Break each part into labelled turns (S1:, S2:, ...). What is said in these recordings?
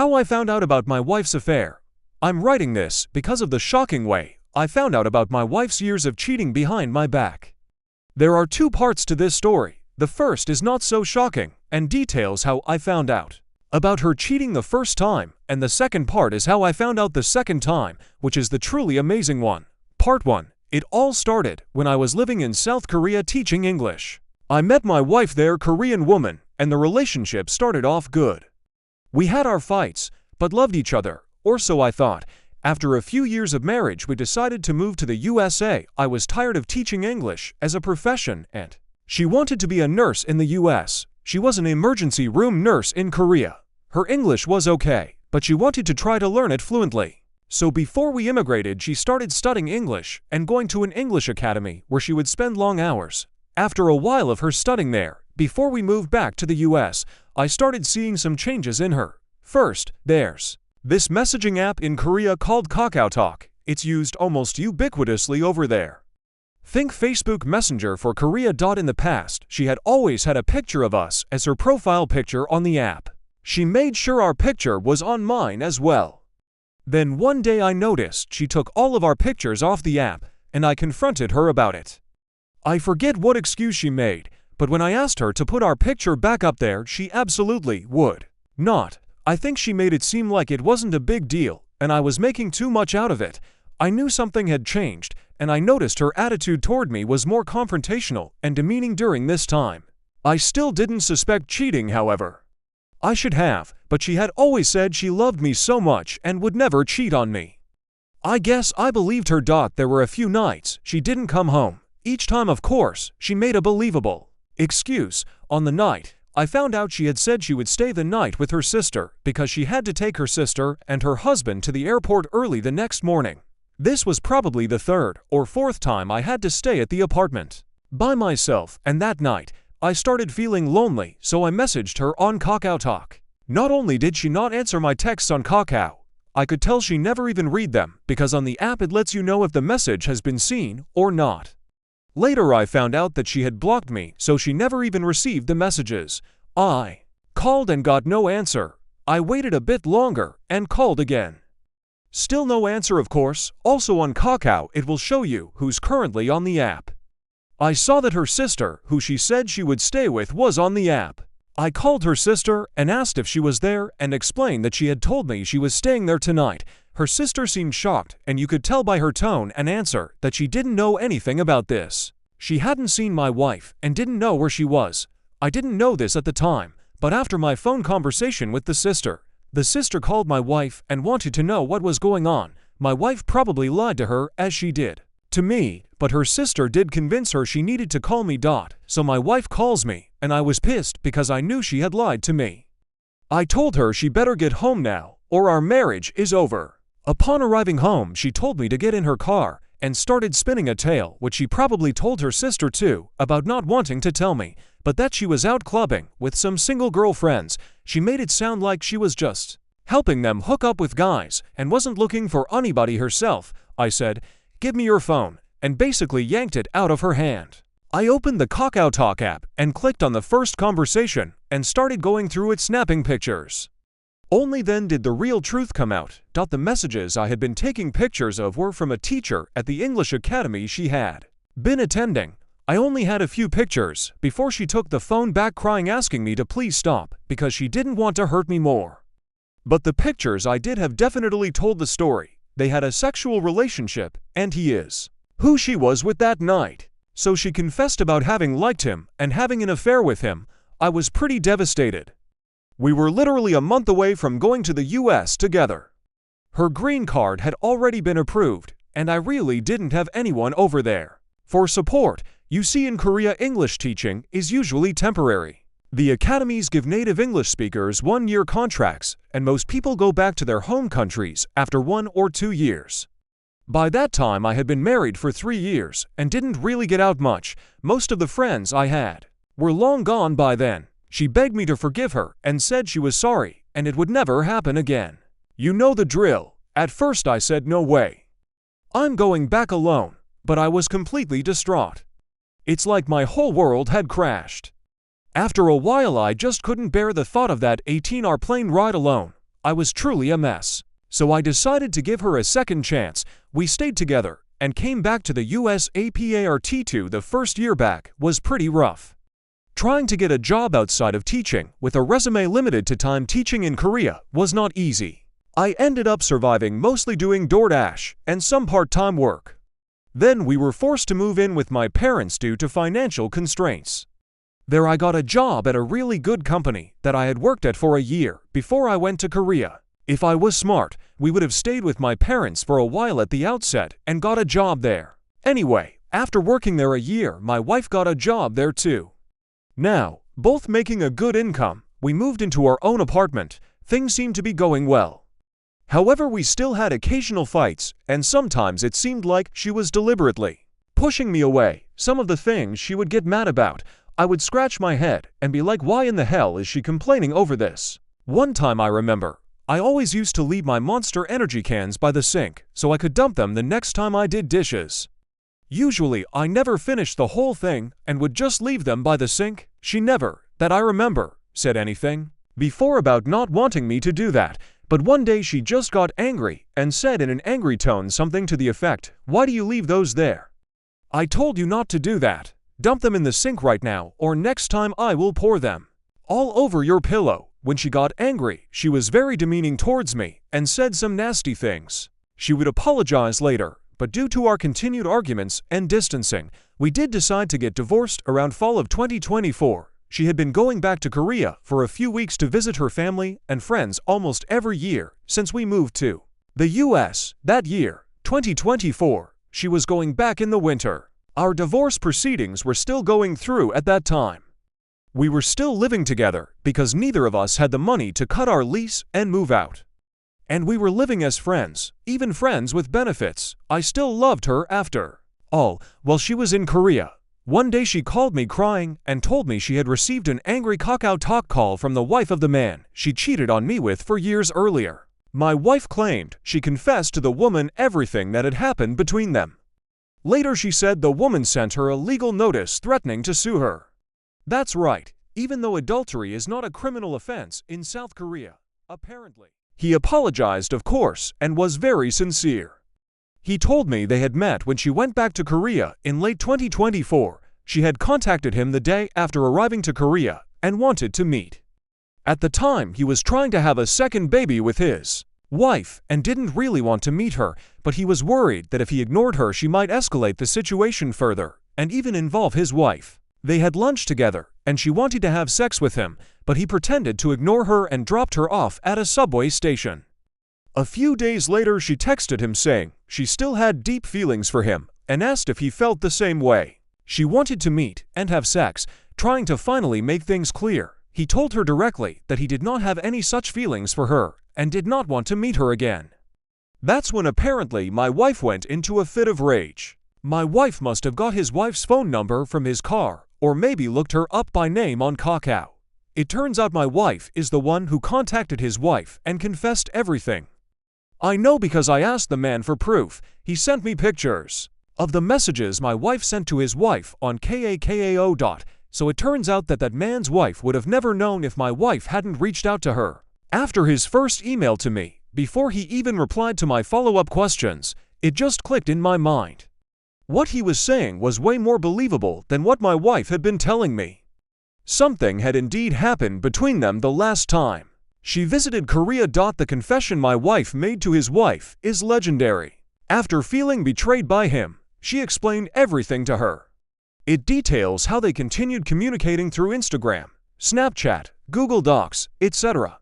S1: How I found out about my wife's affair. I'm writing this because of the shocking way I found out about my wife's years of cheating behind my back. There are two parts to this story. The first is not so shocking and details how I found out about her cheating the first time, and the second part is how I found out the second time, which is the truly amazing one. Part 1. It all started when I was living in South Korea teaching English. I met my wife there, Korean woman, and the relationship started off good. We had our fights, but loved each other, or so I thought. After a few years of marriage, we decided to move to the USA. I was tired of teaching English as a profession, and she wanted to be a nurse in the US. She was an emergency room nurse in Korea. Her English was okay, but she wanted to try to learn it fluently. So before we immigrated, she started studying English and going to an English academy where she would spend long hours. After a while of her studying there, before we moved back to the US, I started seeing some changes in her. First, there's this messaging app in Korea called KakaoTalk. It's used almost ubiquitously over there. Think Facebook Messenger for Korea. In the past, she had always had a picture of us as her profile picture on the app. She made sure our picture was on mine as well. Then one day I noticed she took all of our pictures off the app, and I confronted her about it. I forget what excuse she made, but when I asked her to put our picture back up there, she absolutely would not. I think she made it seem like it wasn't a big deal, and I was making too much out of it. I knew something had changed, and I noticed her attitude toward me was more confrontational and demeaning during this time. I still didn't suspect cheating, however. I should have, but she had always said she loved me so much and would never cheat on me. I guess I believed her. There were a few nights she didn't come home. Each time, of course, she made a believable excuse. On the night, I found out she had said she would stay the night with her sister because she had to take her sister and her husband to the airport early the next morning. This was probably the third or fourth time I had to stay at the apartment by myself, and that night, I started feeling lonely, so I messaged her on KakaoTalk. Not only did she not answer my texts on Kakao, I could tell she never even read them because on the app it lets you know if the message has been seen or not. Later I found out that she had blocked me, so she never even received the messages. I called and got no answer. I waited a bit longer and called again. Still no answer, of course. Also on Kakao it will show you who's currently on the app. I saw that her sister, who she said she would stay with, was on the app. I called her sister and asked if she was there and explained that she had told me she was staying there tonight. Her sister seemed shocked, and you could tell by her tone and answer that she didn't know anything about this. She hadn't seen my wife and didn't know where she was. I didn't know this at the time, but after my phone conversation with the sister called my wife and wanted to know what was going on. My wife probably lied to her, as she did to me, but her sister did convince her she needed to call me. So my wife calls me, and I was pissed because I knew she had lied to me. I told her she better get home now, or our marriage is over. Upon arriving home, she told me to get in her car and started spinning a tale, which she probably told her sister too, about not wanting to tell me, but that she was out clubbing with some single girlfriends. She made it sound like she was just helping them hook up with guys and wasn't looking for anybody herself. I said, "Give me your phone," and basically yanked it out of her hand. I opened the KakaoTalk app and clicked on the first conversation and started going through it, snapping pictures. Only then did the real truth come out. The messages I had been taking pictures of were from a teacher at the English academy she had been attending. I only had a few pictures before she took the phone back, crying, asking me to please stop because she didn't want to hurt me more. But the pictures I did have definitely told the story. They had a sexual relationship, and he is who she was with that night. So she confessed about having liked him and having an affair with him. I was pretty devastated. We were literally a month away from going to the US together. Her green card had already been approved, and I really didn't have anyone over there for support. You see, in Korea, English teaching is usually temporary. The academies give native English speakers 1-year contracts, and most people go back to their home countries after 1 or 2 years. By that time, I had been married for 3 years and didn't really get out much. Most of the friends I had were long gone by then. She begged me to forgive her and said she was sorry and it would never happen again. You know the drill. At first I said no way. I'm going back alone, but I was completely distraught. It's like my whole world had crashed. After a while I just couldn't bear the thought of that 18-hour plane ride alone. I was truly a mess. So I decided to give her a second chance. We stayed together and came back to the US. APART2. The first year back was pretty rough. Trying to get a job outside of teaching with a resume limited to time teaching in Korea was not easy. I ended up surviving mostly doing DoorDash and some part-time work. Then we were forced to move in with my parents due to financial constraints. There I got a job at a really good company that I had worked at for a year before I went to Korea. If I was smart, we would have stayed with my parents for a while at the outset and got a job there. Anyway, after working there a year, my wife got a job there too. Now, both making a good income, we moved into our own apartment. Things seemed to be going well. However, we still had occasional fights, and sometimes it seemed like she was deliberately pushing me away. Some of the things she would get mad about, I would scratch my head and be like, why in the hell is she complaining over this? One time I remember, I always used to leave my Monster Energy cans by the sink so I could dump them the next time I did dishes. Usually, I never finished the whole thing and would just leave them by the sink. She never, that I remember, said anything before about not wanting me to do that, but one day she just got angry and said in an angry tone something to the effect, "Why do you leave those there? I told you not to do that. Dump them in the sink right now, or next time I will pour them all over your pillow." When she got angry, she was very demeaning towards me and said some nasty things. She would apologize later, but due to our continued arguments and distancing, we did decide to get divorced around fall of 2024. She had been going back to Korea for a few weeks to visit her family and friends almost every year since we moved to the US. That year, 2024, she was going back in the winter. Our divorce proceedings were still going through at that time. We were still living together because neither of us had the money to cut our lease and move out. And we were living as friends, even friends with benefits. I still loved her after all. While she was in Korea, one day she called me crying and told me she had received an angry Kakao Talk call from the wife of the man she cheated on me with for years earlier. My wife claimed she confessed to the woman everything that had happened between them. Later she said the woman sent her a legal notice threatening to sue her. That's right, even though adultery is not a criminal offense in South Korea, apparently. He apologized, of course, and was very sincere. He told me they had met when she went back to Korea in late 2024. She had contacted him the day after arriving to Korea and wanted to meet. At the time, he was trying to have a second baby with his wife and didn't really want to meet her, but he was worried that if he ignored her, she might escalate the situation further and even involve his wife. They had lunch together, and she wanted to have sex with him, but he pretended to ignore her and dropped her off at a subway station. A few days later, she texted him saying she still had deep feelings for him and asked if he felt the same way. She wanted to meet and have sex, trying to finally make things clear. He told her directly that he did not have any such feelings for her and did not want to meet her again. That's when apparently my wife went into a fit of rage. My wife must have got his wife's phone number from his car, or maybe looked her up by name on Kakao. It turns out my wife is the one who contacted his wife and confessed everything. I know because I asked the man for proof. He sent me pictures of the messages my wife sent to his wife on Kakao. So it turns out that that man's wife would have never known if my wife hadn't reached out to her. After his first email to me, before he even replied to my follow-up questions, it just clicked in my mind. What he was saying was way more believable than what my wife had been telling me. Something had indeed happened between them the last time she visited Korea. The confession my wife made to his wife is legendary. After feeling betrayed by him, she explained everything to her. It details how they continued communicating through Instagram, Snapchat, Google Docs, etc.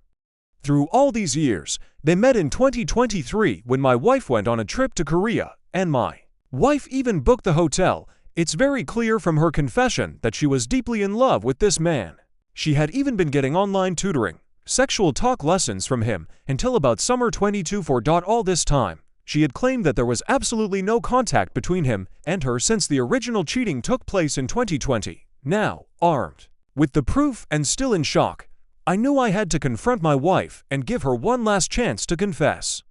S1: Through all these years, they met in 2023 when my wife went on a trip to Korea, and my wife even booked the hotel. It's very clear from her confession that she was deeply in love with this man. She had even been getting online tutoring, sexual talk lessons from him until about summer 2024. All this time, she had claimed that there was absolutely no contact between him and her since the original cheating took place in 2020. Now, armed with the proof and still in shock, I knew I had to confront my wife and give her one last chance to confess.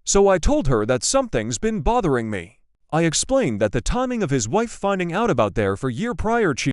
S1: So I told her that something's been bothering me. I explained that the timing of his wife finding out about their for year prior cheating